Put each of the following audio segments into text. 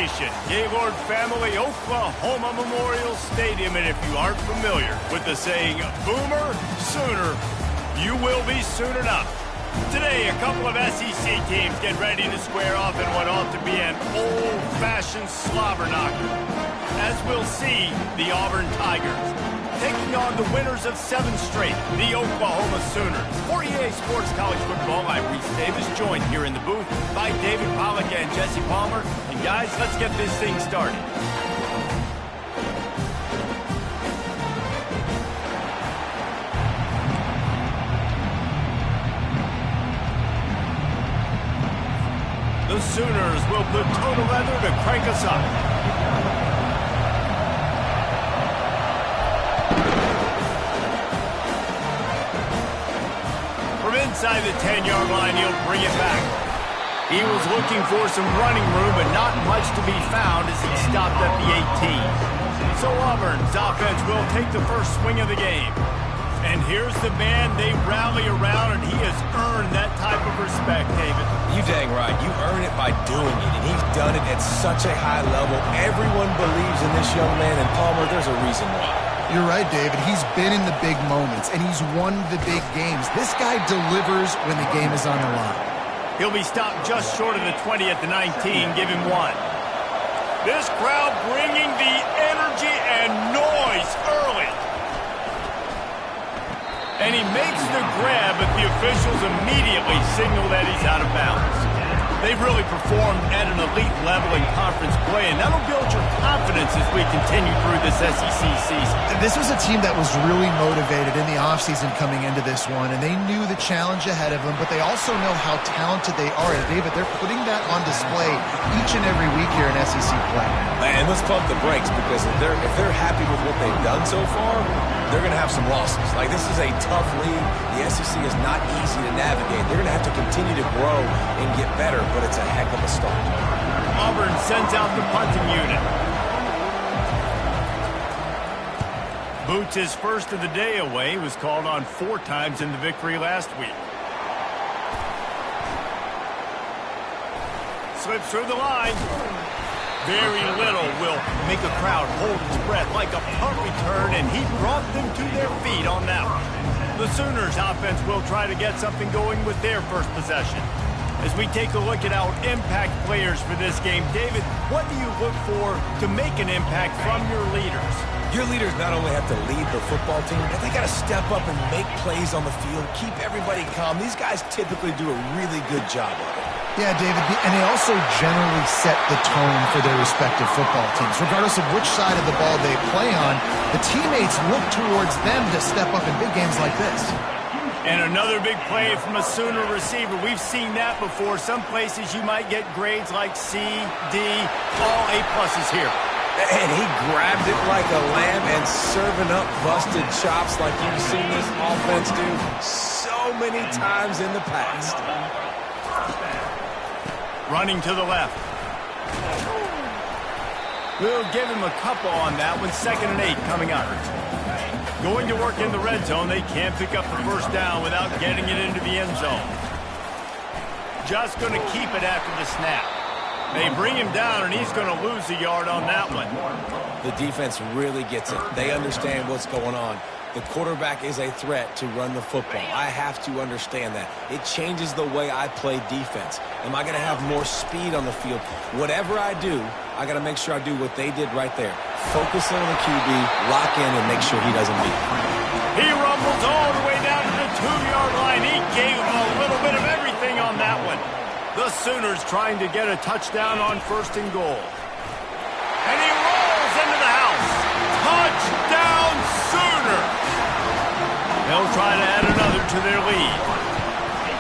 Nation, Gaylord family, Oklahoma Memorial Stadium. And if you aren't familiar with the saying, Boomer, Sooner, you will be soon enough. Today, a couple of SEC teams get ready to square off in what ought to be an old-fashioned slobber knocker. As we'll see, the Auburn Tigers taking on the winners of 7 straight, the Oklahoma Sooners. For EA Sports College Football, I'm Reese Davis, joined here in the booth by David Pollack and Jesse Palmer. And guys, let's get this thing started. The Sooners will put total leather to crank us up. From inside the 10-yard line, he'll bring it back. He was looking for some running room, but not much to be found as he stopped at the 18. So Auburn's offense will take the first swing of the game. And here's the man they rally around, and he has earned that type of respect, David. You dang right. You earn it by doing it, and he's done it at such a high level. Everyone believes in this young man, and Palmer, there's a reason why. You're right, David. He's been in the big moments, and he's won the big games. This guy delivers when the game is on the line. He'll be stopped just short of the 20 at the 19. Give him 1. This crowd bringing the energy and noise early. And he makes the grab, but the officials immediately signal that he's out of bounds. They've really performed at an elite level in conference play, and that'll build your confidence as we continue through this SEC season. This was a team that was really motivated in the offseason coming into this one, and they knew the challenge ahead of them, but they also know how talented they are. And, David, they're putting that on display each and every week here in SEC play. And let's pump the brakes, because if they're happy with what they've done so far, they're going to have some losses. Like, this is a tough league. The SEC is not easy to navigate. They're going to have to continue to grow and get better, but it's a heck of a start. Auburn sends out the punting unit. Boots his first of the day away. He was called on 4 times in the victory last week. Slips through the line. Very little will make a crowd hold its breath like a punt return, and he brought them to their feet on that one. The Sooners offense will try to get something going with their first possession. As we take a look at our impact players for this game, David, what do you look for to make an impact from your leaders? Your leaders not only have to lead the football team, but they got to step up and make plays on the field, keep everybody calm. These guys typically do a really good job of it. Yeah, David, and they also generally set the tone for their respective football teams. Regardless of which side of the ball they play on, the teammates look towards them to step up in big games like this. And another big play from a Sooner receiver. We've seen that before. Some places you might get grades like C, D, all A-pluses here. And he grabbed it like a lamb and serving up busted chops like you've seen this offense do so many times in the past. Running to the left. We'll give him a couple on that one. 2nd and 8 coming up. Going to work in the red zone. They can't pick up the first down without getting it into the end zone. Just going to keep it after the snap. They bring him down, and he's going to lose a yard on that one. The defense really gets it. They understand what's going on. The quarterback is a threat to run the football. I have to understand that. It changes the way I play defense. Am I going to have more speed on the field? Whatever I do, I got to make sure I do what they did right there. Focus on the QB, lock in, and make sure he doesn't beat me. He rumbles all the way down to the 2-yard line. He gave him a little bit of everything on that one. The Sooners trying to get a touchdown on 1st and goal. And he rolls into the house. Touchdown Sooner! They'll try to add another to their lead.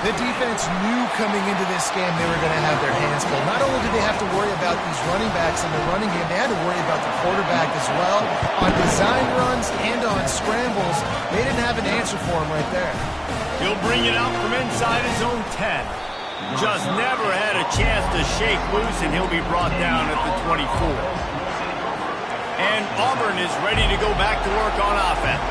The defense knew coming into this game they were going to have their hands full. Not only did they have to worry about these running backs in the running game, they had to worry about the quarterback as well. On design runs and on scrambles, they didn't have an answer for him right there. He'll bring it out from inside his own 10. Just never had a chance to shake loose, and he'll be brought down at the 24. And Auburn is ready to go back to work on offense.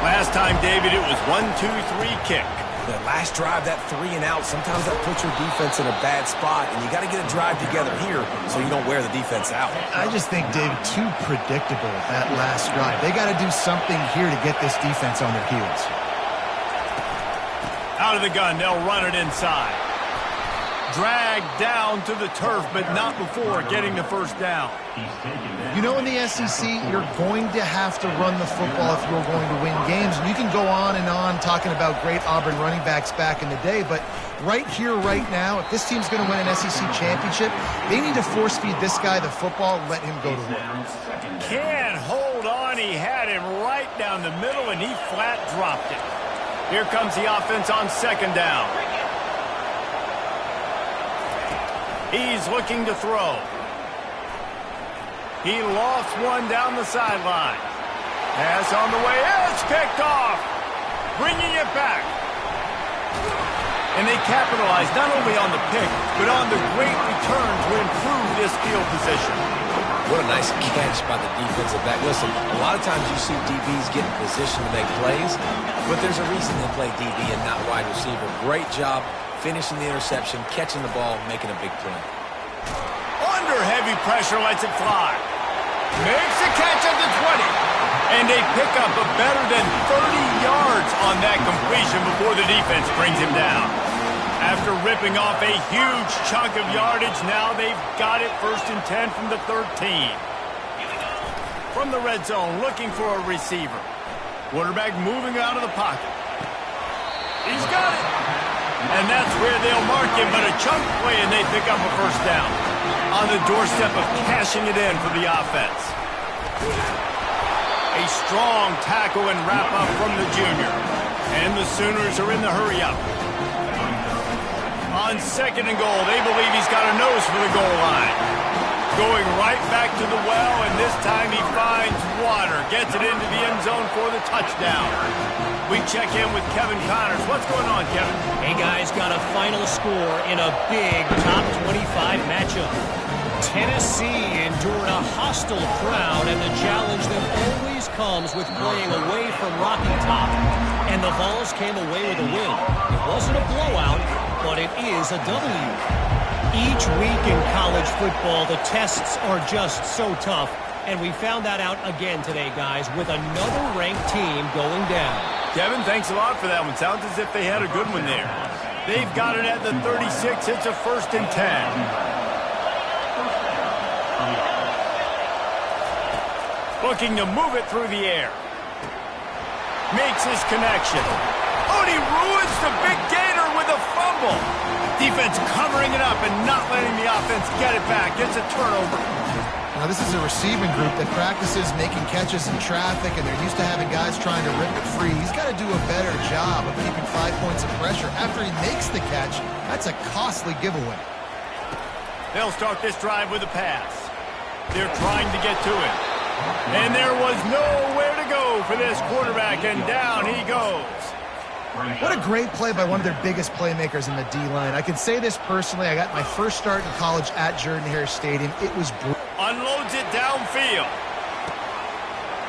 Last time, David, it was 1-2-3 kick. The last drive, that 3 and out, sometimes that puts your defense in a bad spot, and you got to get a drive together here so you don't wear the defense out. I just think, David, too predictable that last drive. They got to do something here to get this defense on their heels. Out of the gun, they'll run it inside. Dragged down to the turf, but not before getting the first down. You know, in the SEC, you're going to have to run the football if you're going to win games. And you can go on and on talking about great Auburn running backs back in the day, but right here, right now, if this team's going to win an SEC championship, they need to force-feed this guy the football and let him go to work. Can't hold on. He had him right down the middle, and he flat dropped it. Here comes the offense on second down. He's looking to throw. He lost one down the sideline. Pass on the way. It's picked off. Bringing it back. And they capitalized not only on the pick, but on the great return to improve this field position. What a nice catch by the defensive back. Listen, a lot of times you see DBs get in position to make plays, but there's a reason they play DB and not wide receiver. Great job finishing the interception, catching the ball, making a big play. Under heavy pressure, lets it fly. Makes a catch at the 20. And they pick up a better than 30 yards on that completion before the defense brings him down. After ripping off a huge chunk of yardage, now they've got it 1st and 10 from the 13. From the red zone, looking for a receiver. Quarterback moving out of the pocket. He's got it. And that's where they'll mark him, but a chunk play and they pick up a first down. On the doorstep of cashing it in for the offense. A strong tackle and wrap-up from the junior. And the Sooners are in the hurry-up. On second and goal, they believe he's got a nose for the goal line. Going right back to the well, and this time he finds water. Gets it into the end zone for the touchdown. We check in with Kevin Connors. What's going on, Kevin? Hey, guys, got a final score in a big top 25 matchup. Tennessee endured a hostile crowd, and the challenge that always comes with playing away from Rocky Top. And the Vols came away with a win. It wasn't a blowout, but it is a W. Each week in college football, the tests are just so tough. And we found that out again today, guys, with another ranked team going down. Kevin, thanks a lot for that one. Sounds as if they had a good one there. They've got it at the 36. It's a 1st and 10. Looking to move it through the air. Makes his connection. Oh, and he ruins the big gainer with a fumble. Defense covering it up and not letting the offense get it back. It's a turnover. Now, this is a receiving group that practices making catches in traffic, and they're used to having guys trying to rip it free. He's got to do a better job of keeping 5 points of pressure. After he makes the catch, that's a costly giveaway. They'll start this drive with a pass. They're trying to get to it. And there was nowhere to go for this quarterback, and down he goes. What a great play by one of their biggest playmakers in the D-line. I can say this personally. I got my first start in college at Jordan-Hare Stadium. It was brutal. Unloads it downfield.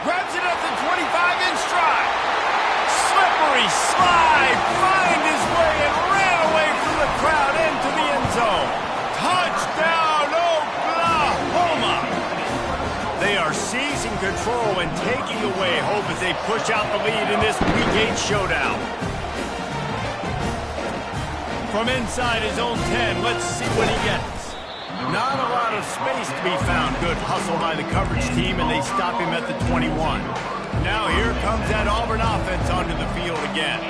Grabs it at the 25 in stride. Slippery slide. Find his way and ran away from the crowd into the end zone. Touchdown, Oklahoma. They are seizing control and taking away hope as they push out the lead in this Week 8 showdown. From inside his own 10, let's see what he gets. Not a lot of space to be found. Good hustle by the coverage team, and they stop him at the 21. Now here comes that Auburn offense onto the field again.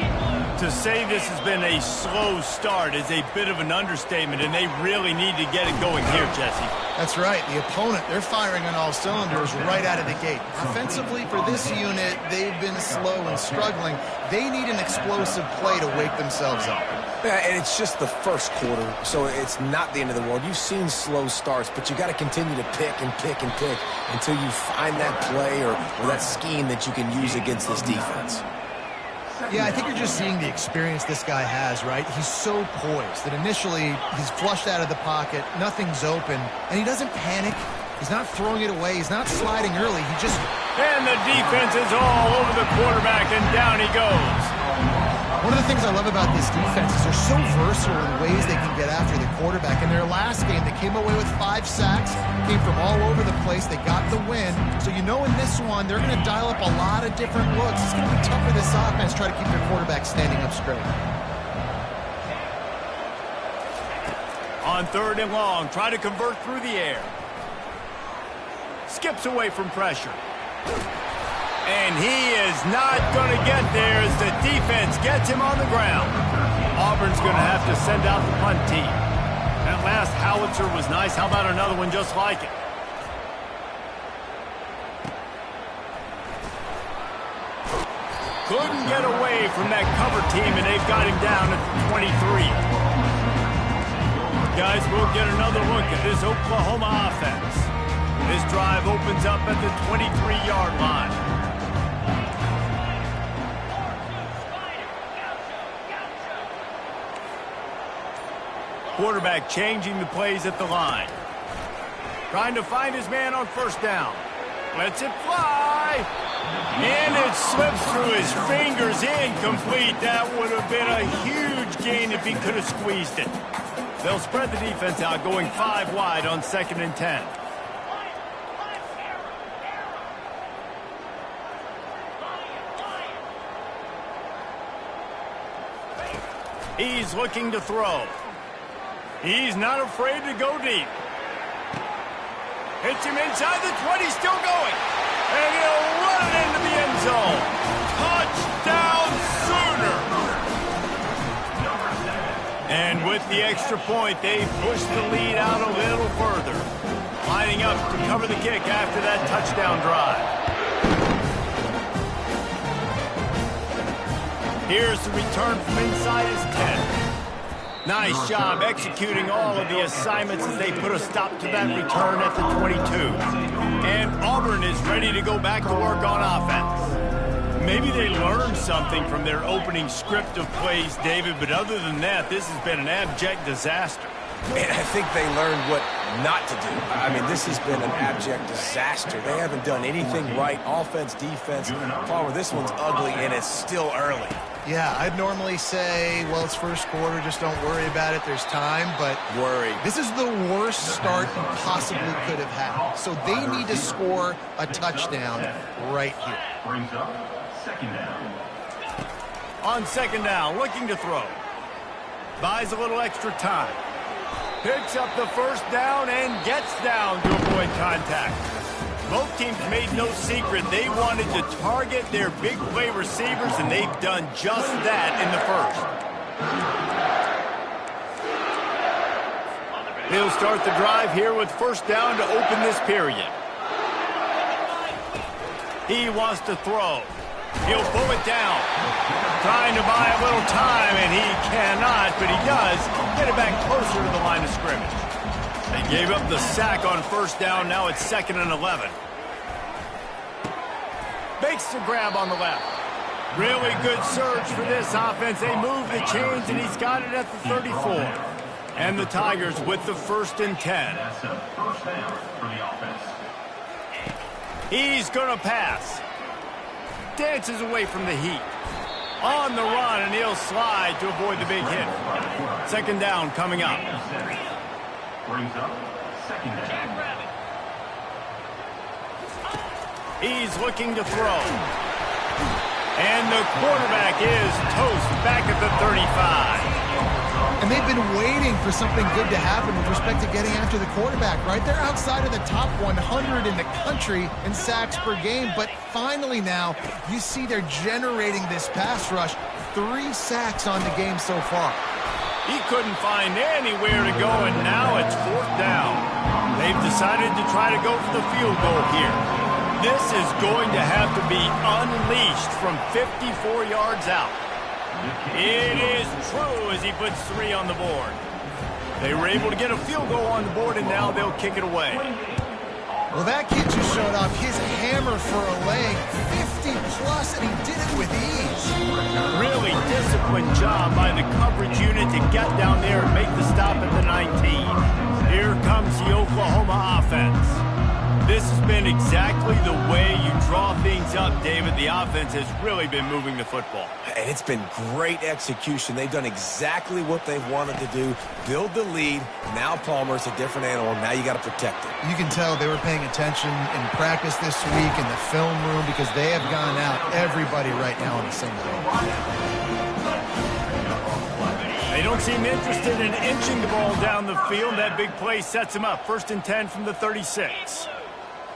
To say this has been a slow start is a bit of an understatement, and they really need to get it going here, Jesse. That's right. The opponent, they're firing on all cylinders right out of the gate. Offensively, for this unit, they've been slow and struggling. They need an explosive play to wake themselves up. Yeah, and it's just the first quarter, so it's not the end of the world. You've seen slow starts, but you got to continue to pick and pick and pick until you find that play or that scheme that you can use against this defense. Yeah, I think you're just seeing the experience this guy has, right? He's so poised that initially he's flushed out of the pocket, nothing's open, and he doesn't panic. He's not throwing it away. He's not sliding early. He just... And the defense is all over the quarterback, and down he goes. One of the things I love about this defense is they're so versatile in ways they can get after the quarterback. In their last game, they came away with 5 sacks, came from all over the place. They got the win. So you know in this one, they're going to dial up a lot of different looks. It's going to be tough for this offense to try to keep their quarterback standing up straight. On 3rd and long, try to convert through the air. Skips away from pressure. And he is not going to get there as the defense gets him on the ground. Auburn's going to have to send out the punt team. That last howitzer was nice. How about another one just like it? Couldn't get away from that cover team, and they've got him down at the 23. Guys, we'll get another look at this Oklahoma offense. This drive opens up at the 23-yard line. Quarterback changing the plays at the line. Trying to find his man on 1st down. Lets it fly. And it slips through his fingers, incomplete. That would have been a huge gain if he could have squeezed it. They'll spread the defense out, going 5 wide on 2nd and 10. He's looking to throw. He's not afraid to go deep. Hits him inside the 20, still going. And he'll run it into the end zone. Touchdown, Sooner! And with the extra point, they push the lead out a little further. Lining up to cover the kick after that touchdown drive. Here's the return from inside his 10. Nice job executing all of the assignments as they put a stop to that return at the 22. And Auburn is ready to go back to work on offense. Maybe they learned something from their opening script of plays, David, but other than that, this has been an abject disaster. And I think they learned what not to do. I mean, this has been an abject disaster. They haven't done anything right. Offense, defense. Palmer, this one's ugly, and it's still early. Yeah, I'd normally say, well, it's 1st quarter, just don't worry about it, there's time, but this is the worst start you possibly could have had. So they need to score a touchdown right here. On 2nd down, looking to throw. Buys a little extra time. Picks up the 1st down and gets down to avoid contact. Both teams made no secret they wanted to target their big play receivers, and they've done just that in the 1st. They'll start the drive here with 1st down to open this period. He wants to throw. He'll pull it down. Trying to buy a little time, and he cannot, but he does get it back closer to the line of scrimmage. They gave up the sack on 1st down. Now it's 2nd and 11. Makes the grab on the left. Really good surge for this offense. They move the chains, and he's got it at the 34. And the Tigers with the 1st and 10. He's going to pass. Dances away from the heat. On the run, and he'll slide to avoid the big hit. 2nd down coming up. Brings up 2nd down. He's looking to throw. And the quarterback is toast back at the 35. And they've been waiting for something good to happen with respect to getting after the quarterback, right? They're outside of the top 100 in the country in sacks per game, but finally now you see they're generating this pass rush. 3 sacks on the game so far. He couldn't find anywhere to go, and now it's 4th down. They've decided to try to go for the field goal here. This is going to have to be unleashed from 54 yards out. It is true as he puts 3 on the board. They were able to get a field goal on the board, and now they'll kick it away. Well, that kid just showed off his hammer for a leg, 50-plus, and he did it with ease. Really disciplined job by the coverage unit to get down there and make the stop at the 19. Here comes the Oklahoma offense. This has been And exactly the way you draw things up, David, the offense has really been moving the football. And it's been great execution. They've done exactly what they've wanted to do, build the lead. Now Palmer's a different animal. Now you got to protect it. You can tell they were paying attention in practice this week in the film room because they have gone out everybody right now on the same page. They don't seem interested in inching the ball down the field. That big play sets them up. 1st and 10 from the 36.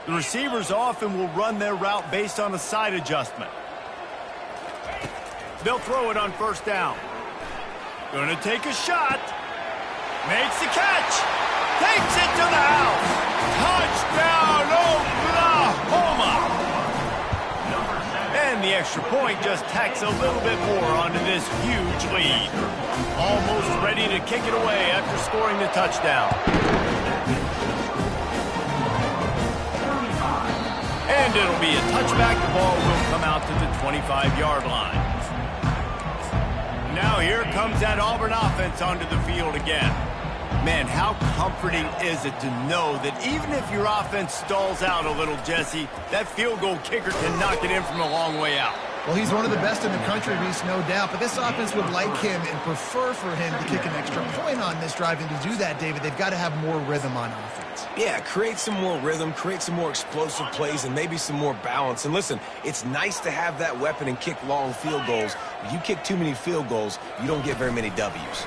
The receivers often will run their route based on a side adjustment. They'll throw it on 1st down. Going to take a shot. Makes the catch. Takes it to the house. Touchdown, Oklahoma! And the extra point just tacks a little bit more onto this huge lead. Almost ready to kick it away after scoring the touchdown. And it'll be a touchback. The ball will come out to the 25-yard line. Now here comes that Auburn offense onto the field again. Man, how comforting is it to know that even if your offense stalls out a little, Jesse, that field goal kicker can knock it in from a long way out. Well, he's one of the best in the country, Reese, no doubt. But this offense would like him and prefer for him to kick an extra point on this drive. And to do that, David, they've got to have more rhythm on offense. Yeah, create some more rhythm, create some more explosive plays, and maybe some more balance. And listen, it's nice to have that weapon and kick long field goals. If you kick too many field goals, you don't get very many W's.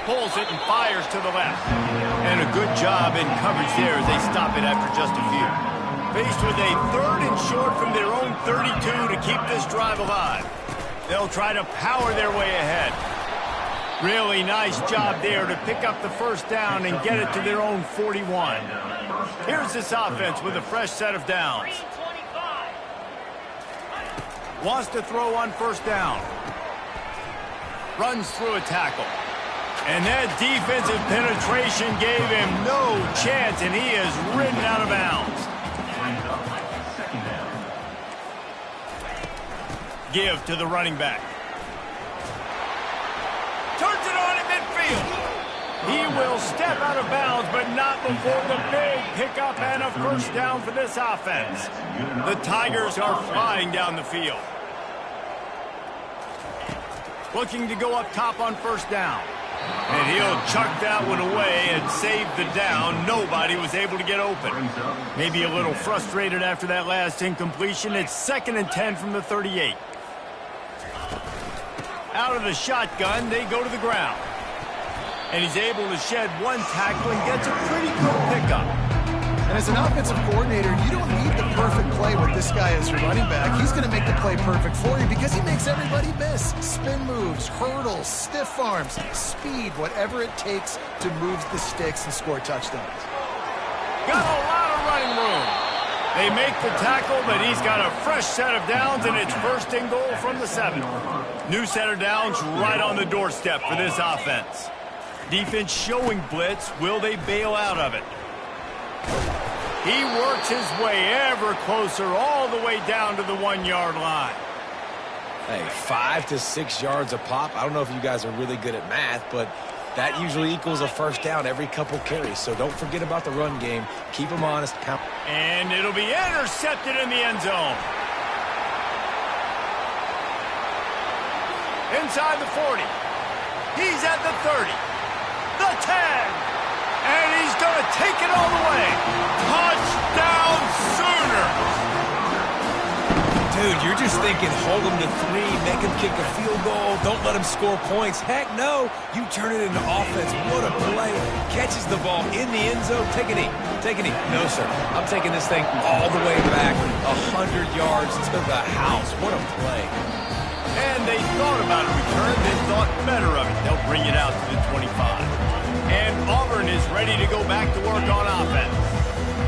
Pulls it and fires to the left. And a good job in coverage there as they stop it after just a few. Faced with a 3rd and short from their own 32 to keep this drive alive. They'll try to power their way ahead. Really nice job there to pick up the 1st down and get it to their own 41. Here's this offense with a fresh set of downs. Wants to throw on 1st down. Runs through a tackle. And that defensive penetration gave him no chance, and he is ridden out of bounds. Give to the running back. Turns it on at midfield. He will step out of bounds, but not before the big pickup and a 1st down for this offense. The Tigers are flying down the field. Looking to go up top on 1st down. And he'll chuck that one away and save the down. Nobody was able to get open. Maybe a little frustrated after that last incompletion. It's 2nd and 10 from the 38. Out of the shotgun, they go to the ground. And he's able to shed one tackle and gets a pretty good pickup. And as an offensive coordinator, you don't need the perfect play with this guy as your running back. He's going to make the play perfect for you because he makes everybody miss. Spin moves, hurdles, stiff arms, speed, whatever it takes to move the sticks and score touchdowns. Got a lot of running room. They make the tackle, but he's got a fresh set of downs, and it's 1st and goal from the 7. New set of downs right on the doorstep for this offense. Defense showing blitz. Will they bail out of it? He works his way ever closer all the way down to the 1-yard line. Hey, 5 to 6 yards a pop. I don't know if you guys are really good at math, but that usually equals a 1st down every couple carries. So don't forget about the run game. Keep them honest. And it'll be intercepted in the end zone. Inside the 40. He's at the 30. The 10. And he's going to take it all the way. Touchdown Sooners! Dude, you're just thinking hold him to 3, make him kick a field goal, don't let him score points. Heck no, you turn it into offense. What a play. Catches the ball in the end zone. Take a knee. Take a knee. No, sir. I'm taking this thing all the way back 100 yards to the house. What a play. And they thought about a return. They thought better of it. They'll bring it out to the 25. And Auburn is ready to go back to work on offense.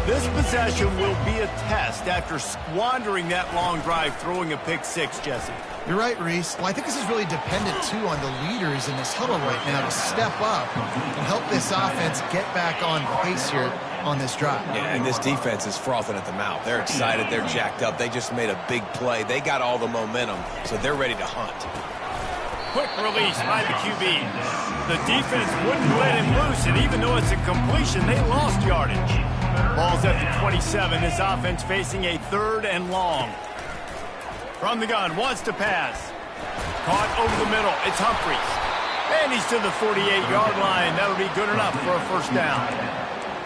This possession will be a test after squandering that long drive, throwing a pick-6, Jesse. You're right, Reese. Well, I think this is really dependent, too, on the leaders in this huddle right now to step up and help this offense get back on pace here on this drive. Yeah, and this defense is frothing at the mouth. They're excited. They're jacked up. They just made a big play. They got all the momentum, so they're ready to hunt. Quick release by the QB. The defense wouldn't let him loose, and even though it's a completion, they lost yardage. Ball's at the 27. This offense facing a 3rd and long. From the gun, wants to pass. Caught over the middle. It's Humphries. And he's to the 48-yard line. That'll be good enough for a first down.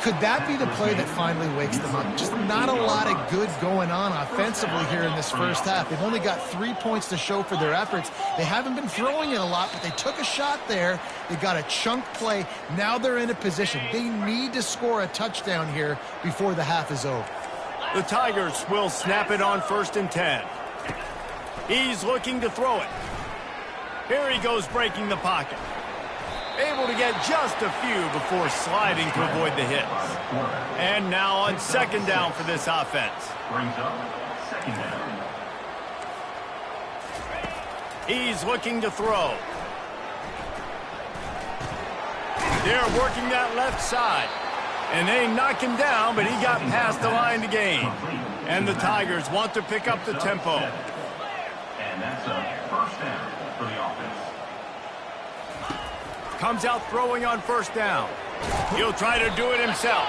Could that be the play that finally wakes them up? Just not a lot of good going on offensively here in this first half. They've only got 3 points to show for their efforts. They haven't been throwing it a lot, but they took a shot there. They got a chunk play. Now they're in a position. They need to score a touchdown here before the half is over. The Tigers will snap it on 1st and 10. He's looking to throw it. Here he goes breaking the pocket. Able to get just a few before sliding to avoid the hits. And now on 2nd down for this offense. Brings up 2nd down. He's looking to throw. They're working that left side. And they knock him down, but he got past the line to gain. And the Tigers want to pick up the tempo. And that's a first down for the offense. Comes out throwing on 1st down. He'll try to do it himself.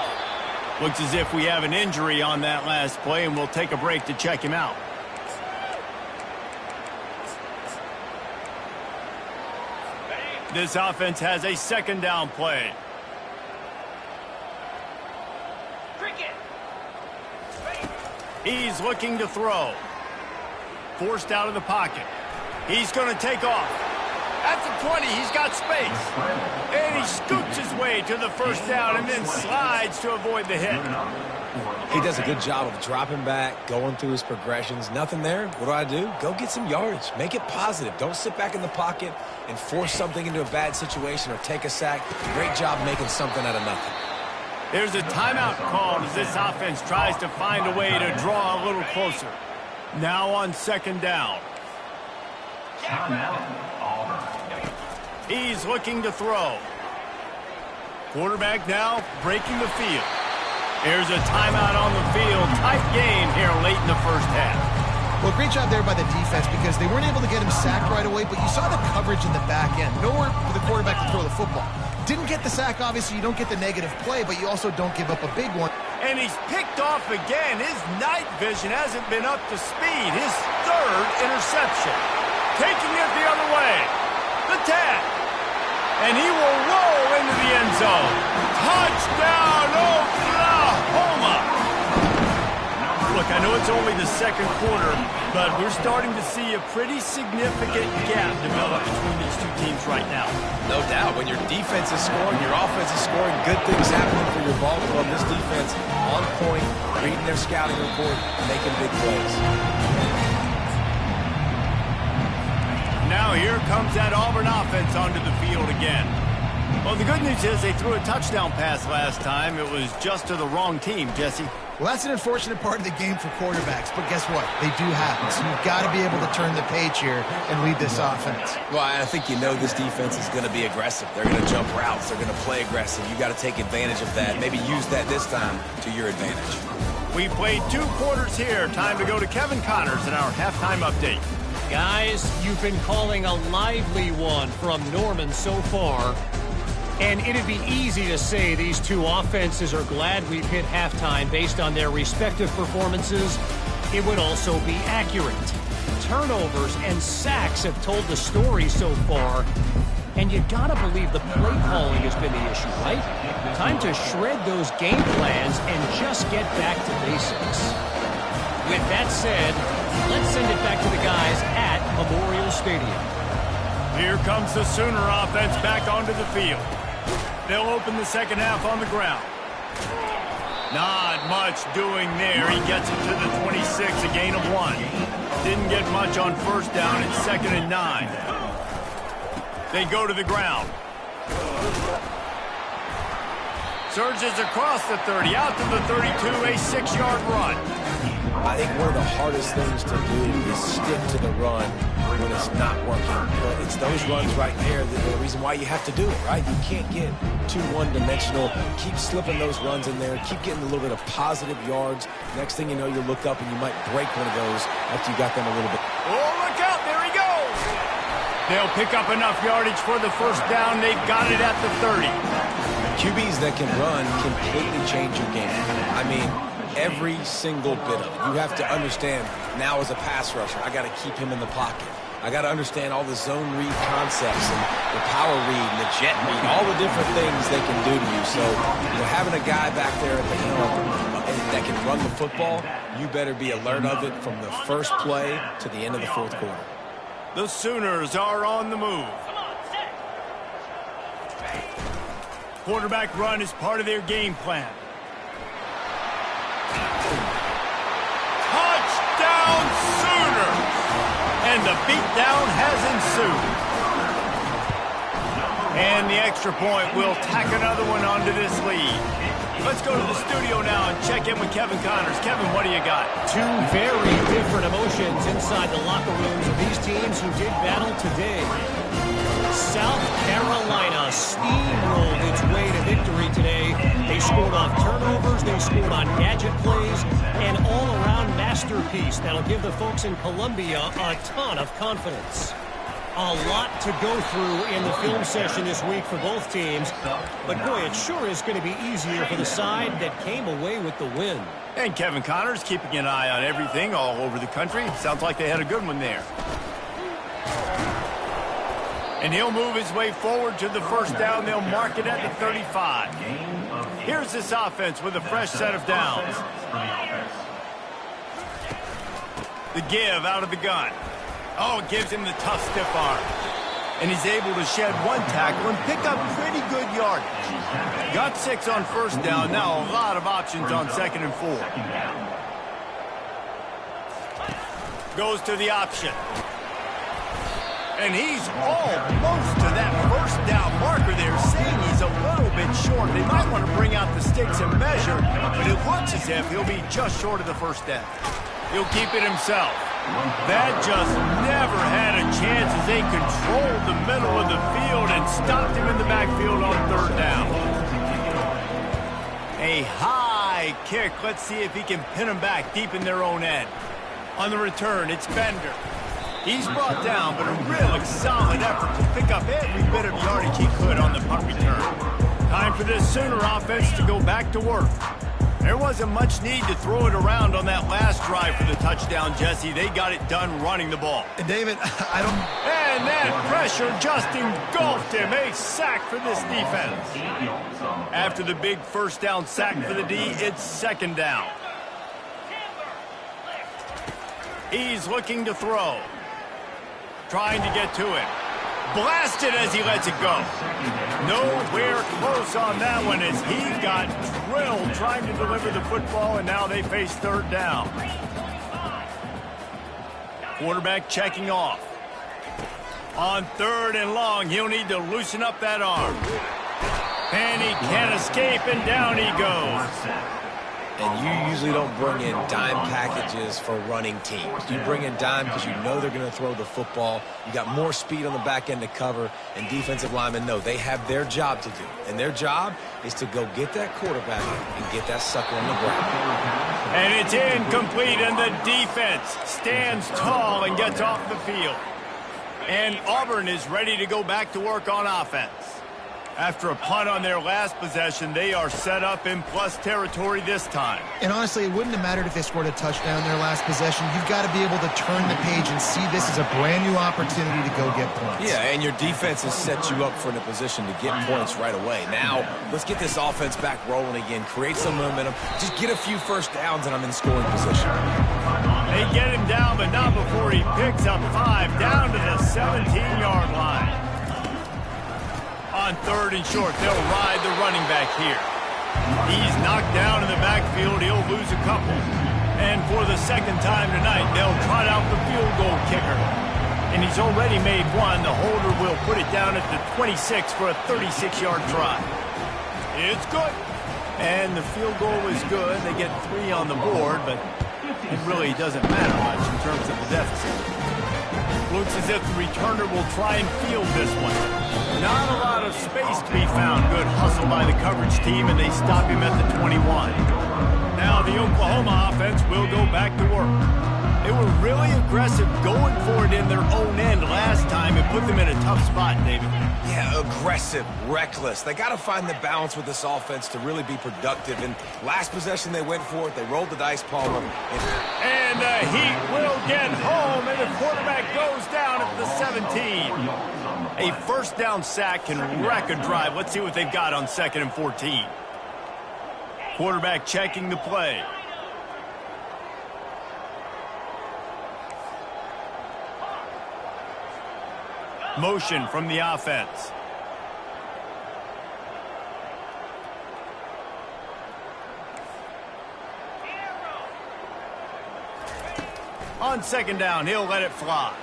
Looks as if we have an injury on that last play, and we'll take a break to check him out. This offense has a 2nd down play. He's looking to throw. Forced out of the pocket. He's going to take off. At the 20, he's got space. And he scoots his way to the first down and then slides to avoid the hit. He does a good job of dropping back, going through his progressions. Nothing there. What do? Go get some yardage. Make it positive. Don't sit back in the pocket and force something into a bad situation or take a sack. Great job making something out of nothing. There's a timeout called as this offense tries to find a way to draw a little closer. Now on 2nd down. Auburn. He's looking to throw. Quarterback now breaking the field. There's a timeout on the field. Tight game here late in the first half. Well, great job there by the defense because they weren't able to get him sacked right away, but you saw the coverage in the back end. Nowhere for the quarterback to throw the football. Didn't get the sack, obviously. You don't get the negative play, but you also don't give up a big one. And he's picked off again. His night vision hasn't been up to speed. His 3rd interception. Taking it the other way. The tag. And he will roll into the end zone. Touchdown, Oklahoma! Look, I know it's only the 2nd quarter, but we're starting to see a pretty significant gap develop between these two teams right now. No doubt. When your defense is scoring, your offense is scoring, good things happening for your ball club. This defense on point, reading their scouting report, making big plays. Now here comes that Auburn offense onto the field again. Well, the good news is they threw a touchdown pass last time. It was just to the wrong team, Jesse. Well, that's an unfortunate part of the game for quarterbacks, but guess what? They do happen, so you've got to be able to turn the page here and lead this offense. Well, I think you know this defense is going to be aggressive. They're going to jump routes. They're going to play aggressive. You got to take advantage of that. Maybe use that this time to your advantage. We played 2 quarters here. Time to go to Kevin Connors in our halftime update. Guys, you've been calling a lively one from Norman so far. And it'd be easy to say these two offenses are glad we've hit halftime based on their respective performances. It would also be accurate. Turnovers and sacks have told the story so far. And you gotta believe the play calling has been the issue, right? Time to shred those game plans and just get back to basics. With that said, let's send it back to the guys at Memorial Stadium. Here comes the Sooner offense back onto the field. They'll open the second half on the ground. Not much doing there. He gets it to the 26, a gain of 1. Didn't get much on first down. It's 2nd and 9. They go to the ground. Surges across the 30, out to the 32, a 6-yard run. I think one of the hardest things to do is stick to the run when it's not working. But it's those runs right there that are the reason why you have to do it, right? You can't get too one-dimensional. Keep slipping those runs in there. Keep getting a little bit of positive yards. Next thing you know, you look up and you might break one of those after you got them a little bit. Oh, look out. There he goes. They'll pick up enough yardage for the first down. They've got it at the 30. QBs that can run completely change your game. I mean, every single bit of it. You have to understand now as a pass rusher, I got to keep him in the pocket. I got to understand all the zone read concepts and the power read and the jet read, all the different things they can do to you. So, having a guy back there at the helm that can run the football, you better be alert of it from the first play to the end of the fourth quarter. The Sooners are on the move. Quarterback run is part of their game plan. Touchdown Sooners! And the beatdown has ensued. And the extra point will tack another one onto this lead. Let's go to the studio now and check in with Kevin Connors. Kevin, what do you got? Two very different emotions inside the locker rooms of these teams who did battle today. South Carolina steamrolled its way to victory today. They scored off turnovers, they scored on gadget plays, an all-around masterpiece that'll give the folks in Columbia a ton of confidence. A lot to go through in the film session this week for both teams. But, boy, it sure is going to be easier for the side that came away with the win. And Kevin Connors keeping an eye on everything all over the country. Sounds like they had a good one there. And he'll move his way forward to the first down. They'll mark it at the 35. Here's this offense with a fresh set of downs. The give out of the gun. Oh, it gives him the tough, stiff arm. And he's able to shed one tackle and pick up pretty good yardage. Got 6 on first down. Now a lot of options on 2nd and 4. Goes to the option. And he's almost to that first down marker there, saying he's a little bit short. They might want to bring out the sticks and measure, but it looks as if he'll be just short of the first down. He'll keep it himself. That just never had a chance as they controlled the middle of the field and stopped him in the backfield on 3rd down. A high kick. Let's see if he can pin them back deep in their own end. On the return, it's Bender. He's brought down, but a real solid effort to pick up every bit of yardage he could on the punt return. Time for this Sooner offense to go back to work. There wasn't much need to throw it around on that last drive for the touchdown, Jesse. They got it done running the ball. And David, I don't... And that pressure just engulfed him. A sack for this defense. After the big first down sack for the D, it's 2nd down. He's looking to throw. Trying to get to it. Blasted as he lets it go. Nowhere close on that one as he got drilled trying to deliver the football, and now they face 3rd down. Quarterback checking off. On 3rd and long, he'll need to loosen up that arm. And he can't escape, and down he goes. And you usually don't bring in dime packages for running teams. You bring in dime because you know they're going to throw the football. You got more speed on the back end to cover, and defensive linemen know they have their job to do. And their job is to go get that quarterback and get that sucker on the ground. And it's incomplete, and the defense stands tall and gets off the field. And Auburn is ready to go back to work on offense. After a punt on their last possession, they are set up in plus territory this time. And honestly, it wouldn't have mattered if they scored a touchdown in their last possession. You've got to be able to turn the page and see this as a brand new opportunity to go get points. Yeah, and your defense has set you up for a position to get points right away. Now, let's get this offense back rolling again, create some momentum, just get a few first downs, and I'm in scoring position. They get him down, but not before he picks up 5 down to the 17-yard line. On 3rd and short, they'll ride the running back here. He's knocked down in the backfield. He'll lose a couple. And for the 2nd time tonight, they'll trot out the field goal kicker. And he's already made one. The holder will put it down at the 26 for a 36-yard try. It's good. And the field goal is good. They get 3 on the board, but it really doesn't matter much in terms of the deficit. Looks as if the returner will try and field this one. Not a lot of space to be found. Good hustle by the coverage team, and they stop him at the 21. Now the Oklahoma offense will go back to work. They were really aggressive going for it in their own end last time and put them in a tough spot, David. Yeah, aggressive, reckless. They got to find the balance with this offense to really be productive. And last possession they went for it. They rolled the dice, Palmer. And the Heat will get home, and the quarterback goes down at the 17. A first down sack can wreck a drive. Let's see what they've got on 2nd and 14. Quarterback checking the play. Motion from the offense. On 2nd down, he'll let it fly.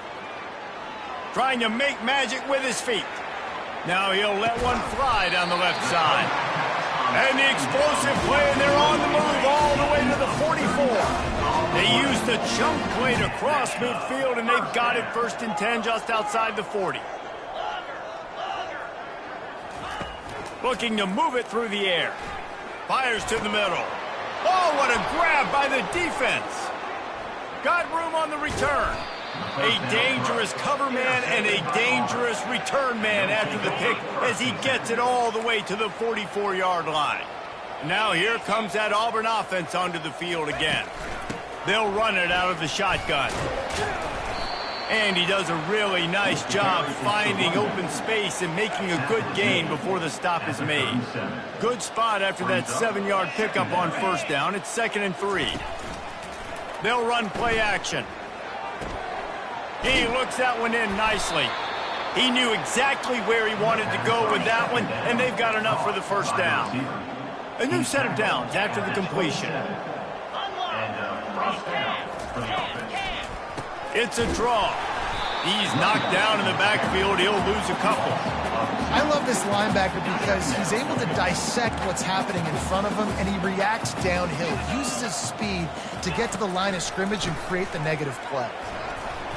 Trying to make magic with his feet. Now he'll let one fly down the left side. And the explosive play, and they're on the move all the way to the 44. They used the chunk play to cross midfield, and they've got it 1st and 10 just outside the 40. Looking to move it through the air. Fires to the middle. Oh, what a grab by the defense. Got room on the return. A dangerous cover man and a dangerous return man after the pick as he gets it all the way to the 44-yard line. Now here comes that Auburn offense onto the field again. They'll run it out of the shotgun. And he does a really nice job finding open space and making a good gain before the stop is made. Good spot after that 7-yard pickup on 1st down. It's 2nd and 3. They'll run play action. He looks that one in nicely. He knew exactly where he wanted to go with that one, and they've got enough for the 1st down. A new set of downs after the completion. It's a draw. He's knocked down in the backfield. He'll lose a couple. I love this linebacker because he's able to dissect what's happening in front of him, and he reacts downhill. Uses his speed to get to the line of scrimmage and create the negative play.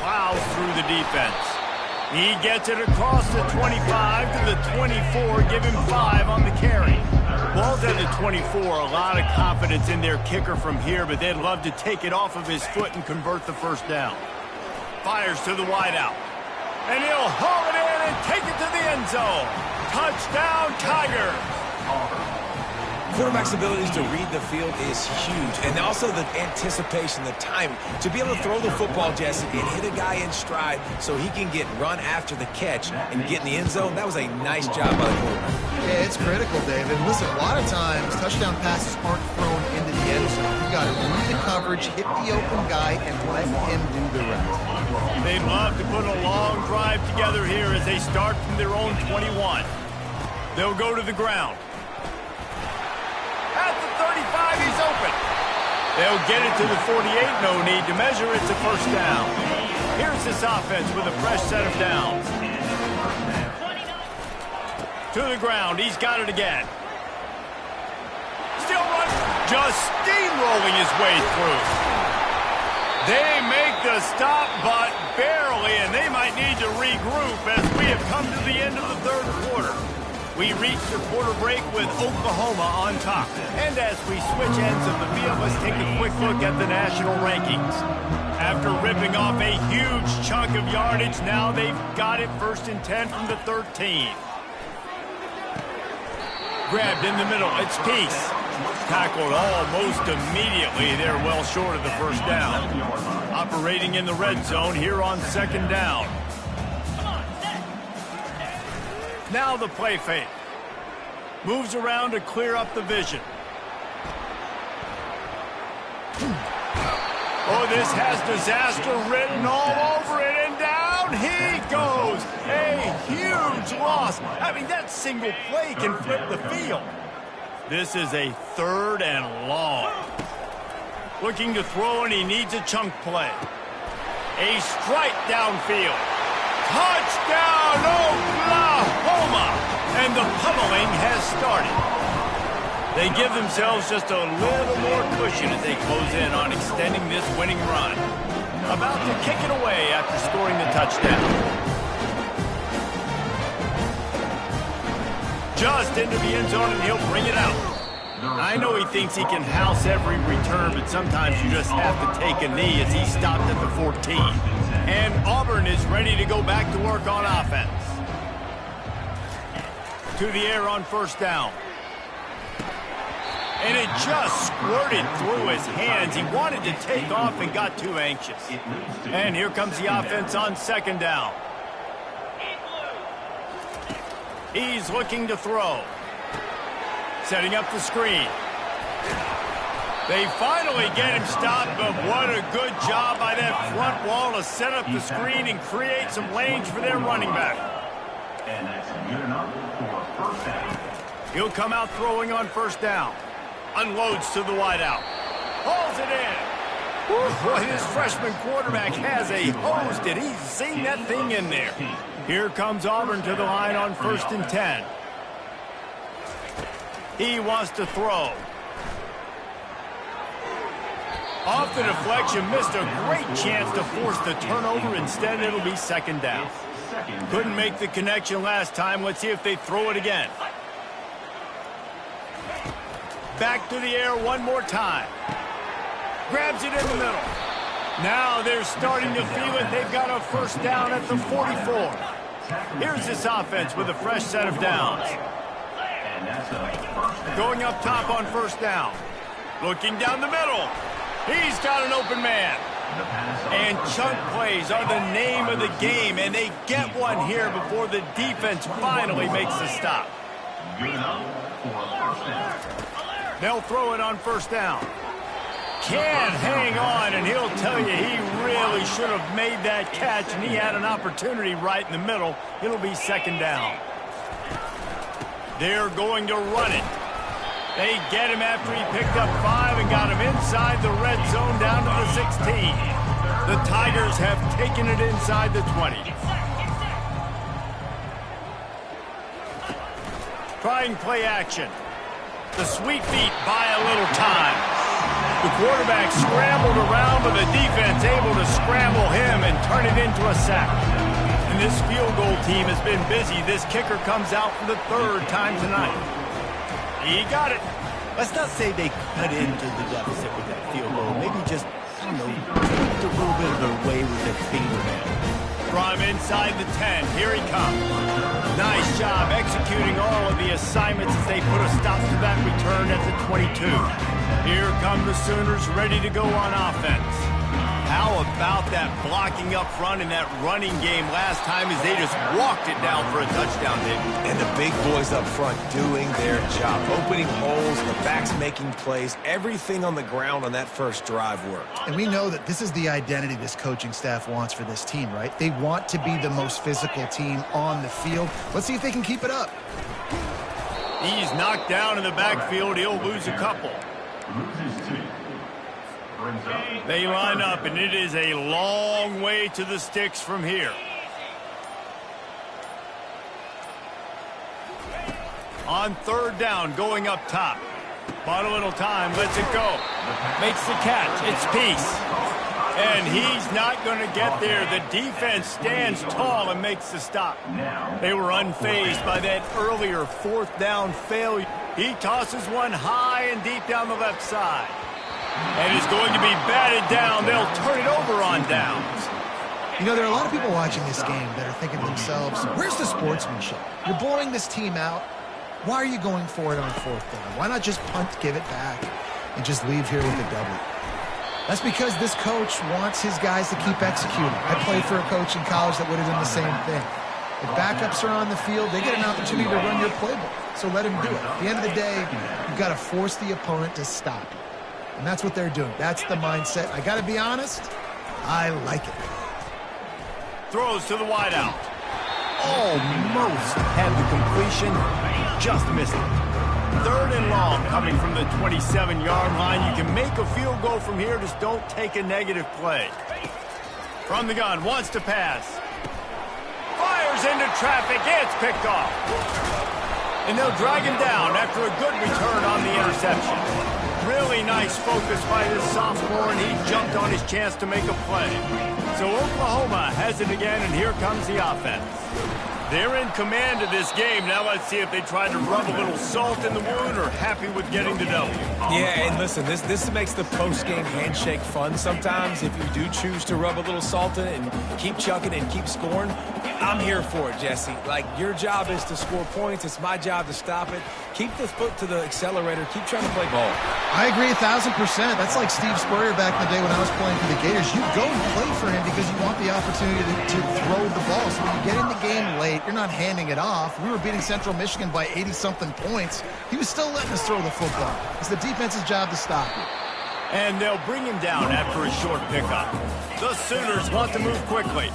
Plows through the defense. He gets it across the 25 to the 24, give him 5 on the carry. Ball's at the 24, a lot of confidence in their kicker from here, but they'd love to take it off of his foot and convert the 1st down. Fires to the wideout. And he'll haul it in and take it to the end zone. Touchdown, Tigers. Quarterback's abilities to read the field is huge, and also the anticipation, the timing. To be able to throw the football, Jesse, and hit a guy in stride so he can get run after the catch and get in the end zone, that was a nice job by the quarterback. Yeah, it's critical, David. Listen, a lot of times, touchdown passes aren't thrown into the end zone. You've got to read the coverage, hit the open guy, and let him do the rest. They'd love to put a long drive together here as they start from their own 21. They'll go to the ground. At the 35, he's open. They'll get it to the 48, no need to measure. It's a 1st down. Here's this offense with a fresh set of downs. To the ground, he's got it again. Still runs, just steamrolling his way through. They make the stop, but barely, and they might need to regroup as we have come to the end of the 3rd quarter. We reach the quarter break with Oklahoma on top. And as we switch ends of the field, let's take a quick look at the national rankings. After ripping off a huge chunk of yardage, now they've got it 1st and 10 from the 13. Grabbed in the middle, it's Peace. Tackled almost immediately. They're well short of the 1st down. Operating in the red zone here on 2nd down. Now the play fake. Moves around to clear up the vision. Oh, this has disaster written all over it, and down he goes. A huge loss. I mean, that single play can flip the field. This is a 3rd and long. Looking to throw, and he needs a chunk play. A strike downfield. Touchdown, Oklahoma! And the pummeling has started. They give themselves just a little more cushion as they close in on extending this winning run. About to kick it away after scoring the touchdown. Just into the end zone, and he'll bring it out. I know he thinks he can house every return, but sometimes you just have to take a knee as he stopped at the 14. And Auburn is ready to go back to work on offense. To the air on first down. And it just squirted through his hands. He wanted to take off and got too anxious. And here comes the offense on second down. He's looking to throw. Setting up the screen. They finally get him stopped, but what a good job by that front wall to set up the screen and create some lanes for their running back. And that's good enough for first down. He'll come out throwing on first down. Unloads to the wideout. Hauls it in. Boy, this freshman quarterback has a hose. Did he sing that thing in there? Here comes Auburn to the line on 1st and 10. He wants to throw. Off the deflection, missed a great chance to force the turnover. Instead, it'll be second down. Couldn't make the connection last time. Let's see if they throw it again. Back to the air one more time. Grabs it in the middle. Now they're starting to feel it. They've got a first down at the 44. Here's this offense with a fresh set of downs. Going up top on first down. Looking down the middle. He's got an open man. And chunk plays are the name of the game, and they get one here before the defense finally makes the stop. They'll throw it on first down. Can't hang on, and he'll tell you he really should have made that catch, and he had an opportunity right in the middle. It'll be second down. They're going to run it. They get him after he picked up 5 and got him inside the red zone down to the 16. The Tigers have taken it inside the 20. Trying play action. The sweet feet buy a little time. The quarterback scrambled around, but the defense able to scramble him and turn it into a sack. And this field goal team has been busy. This kicker comes out for the 3rd time tonight. He got it. Let's not say they cut into the deficit with that field goal. Maybe just, I don't know, a little bit of their way with their fingernail. From inside the 10, here he comes. Nice job executing all of the assignments as they put a stop to that return at the 22. Here come the Sooners ready to go on offense. How about that blocking up front in that running game last time as they just walked it down for a touchdown, David? And the big boys up front doing their job. Opening holes, the backs making plays. Everything on the ground on that first drive worked. And we know that this is the identity this coaching staff wants for this team, right? They want to be the most physical team on the field. Let's see if they can keep it up. He's knocked down in the backfield. He'll lose a couple. Loses 2. They line up, and it is a long way to the sticks from here. On 3rd down, going up top. Bought a little time, lets it go. Makes the catch. It's Peace. And he's not going to get there. The defense stands tall and makes the stop. They were unfazed by that earlier 4th down failure. He tosses one high and deep down the left side. And it's going to be batted down. They'll turn it over on downs. You know, there are a lot of people watching this game that are thinking to themselves, where's the sportsmanship? You're blowing this team out. Why are you going for it on 4th down? Why not just punt, give it back, and just leave here with a W? That's because this coach wants his guys to keep executing. I played for a coach in college that would have done the same thing. If backups are on the field, they get an opportunity to run your playbook. So let him do it. At the end of the day, you've got to force the opponent to stop you. And that's what they're doing. That's the mindset. I got to be honest, I like it. Throws to the wideout. Almost had the completion, just missed it. 3rd and long coming from the 27-yard line. You can make a field goal from here, just don't take a negative play. From the gun, wants to pass. Fires into traffic, it's picked off. And they'll drag him down after a good return on the interception. Really nice focus by this sophomore, and he jumped on his chance to make a play. So Oklahoma has it again, and here comes the offense. They're in command of this game. Now let's see if they try to rub a little salt in the wound or happy with getting the W. Yeah, and listen, this makes the post-game handshake fun sometimes. If you do choose to rub a little salt in it and keep chucking and keep scoring, I'm here for it, Jesse. Like, your job is to score points. It's my job to stop it. Keep the foot to the accelerator. Keep trying to play ball. I agree 1,000%. That's like Steve Spurrier back in the day when I was playing for the Gators. You go and play for him because you want the opportunity to throw the ball. So when you get in the game late, you're not handing it off. We were beating Central Michigan by 80-something points. He was still letting us throw the football. It's the defense's job to stop it. And they'll bring him down after a short pickup. The Sooners want to move quickly.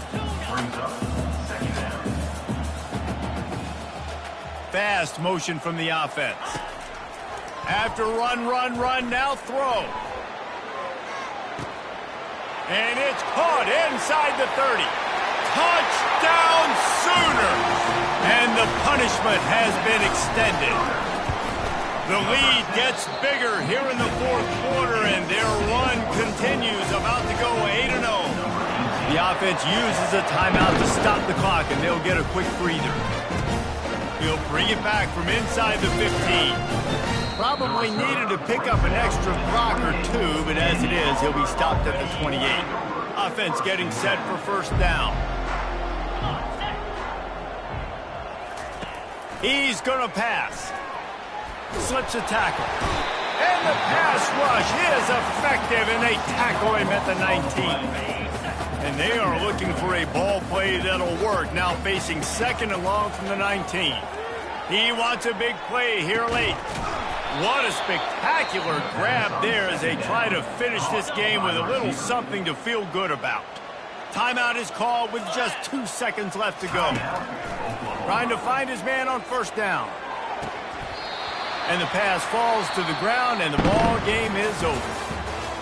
Fast motion from the offense. After run, now throw. And it's caught inside the 30. Touchdown Sooners! And the punishment has been extended. The lead gets bigger here in the fourth quarter, and their run continues, about to go 8-0. The offense uses a timeout to stop the clock, and they'll get a quick breather. He'll bring it back from inside the 15. Probably needed to pick up an extra block or two, but as it is, he'll be stopped at the 28. Offense getting set for first down. He's going to pass. Slips a tackle. And the pass rush is effective, and they tackle him at the 19. And they are looking for a ball play that'll work, now facing second and long from the 19. He wants a big play here late. What a spectacular grab there as they try to finish this game with a little something to feel good about. Timeout is called with just 2 seconds left to go. Trying to find his man on first down. And the pass falls to the ground, and the ball game is over.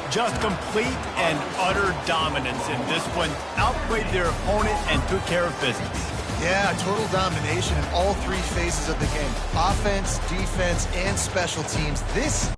Just complete and utter dominance in this one. Outplayed their opponent and took care of business. Yeah, total domination in all three phases of the game. Offense, defense, and special teams. This